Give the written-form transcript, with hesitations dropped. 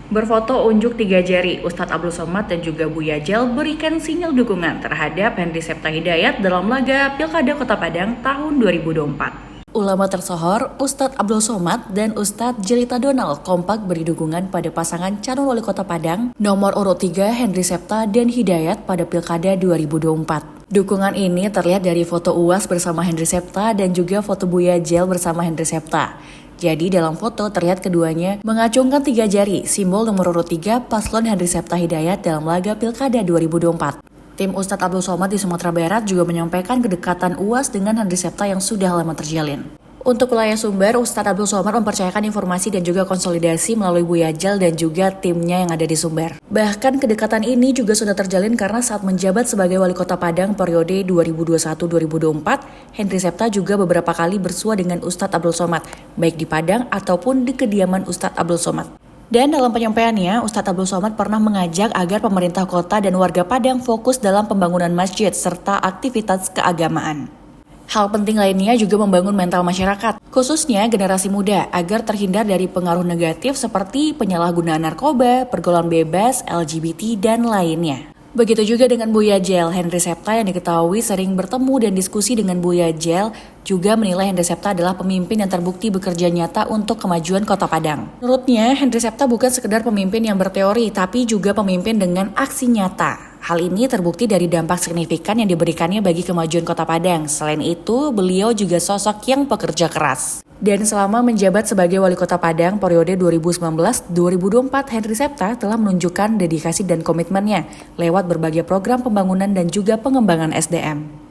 Berfoto unjuk 3 jari, Ustadz Abdul Somad dan juga Buya Jel berikan sinyal dukungan terhadap Henry Septa Hidayat dalam laga Pilkada Kota Padang tahun 2024. Ulama tersohor Ustadz Abdul Somad dan Ustadz Jelita Donald kompak beri dukungan pada pasangan calon wali kota Padang nomor urut 3 Henry Septa dan Hidayat pada Pilkada 2024. Dukungan ini terlihat dari foto UAS bersama Henry Septa dan juga foto Buya Jel bersama Henry Septa. Jadi dalam foto terlihat keduanya mengacungkan 3 jari, simbol nomor urut 3 paslon Henry Septa Hidayat dalam laga Pilkada 2024. Tim Ustadz Abdul Somad di Sumatera Barat juga menyampaikan kedekatan UAS dengan Henry Septa yang sudah lama terjalin. Untuk wilayah Sumber, Ustadz Abdul Somad mempercayakan informasi dan juga konsolidasi melalui Buya Jel dan juga timnya yang ada di Sumber. Bahkan kedekatan ini juga sudah terjalin karena saat menjabat sebagai wali kota Padang periode 2021-2024, Henry Septa juga beberapa kali bersua dengan Ustadz Abdul Somad, baik di Padang ataupun di kediaman Ustadz Abdul Somad. Dan dalam penyampaiannya, Ustadz Abdul Somad pernah mengajak agar pemerintah kota dan warga Padang fokus dalam pembangunan masjid serta aktivitas keagamaan. Hal penting lainnya juga membangun mental masyarakat, khususnya generasi muda, agar terhindar dari pengaruh negatif seperti penyalahgunaan narkoba, pergaulan bebas, LGBT, dan lainnya. Begitu juga dengan Buya Jel, Henry Septa yang diketahui sering bertemu dan diskusi dengan Buya Jel juga menilai Henry Septa adalah pemimpin yang terbukti bekerja nyata untuk kemajuan Kota Padang. Menurutnya, Henry Septa bukan sekedar pemimpin yang berteori, tapi juga pemimpin dengan aksi nyata. Hal ini terbukti dari dampak signifikan yang diberikannya bagi kemajuan Kota Padang. Selain itu, beliau juga sosok yang pekerja keras. Dan selama menjabat sebagai wali kota Padang periode 2019-2024, Henry Septa telah menunjukkan dedikasi dan komitmennya lewat berbagai program pembangunan dan juga pengembangan SDM.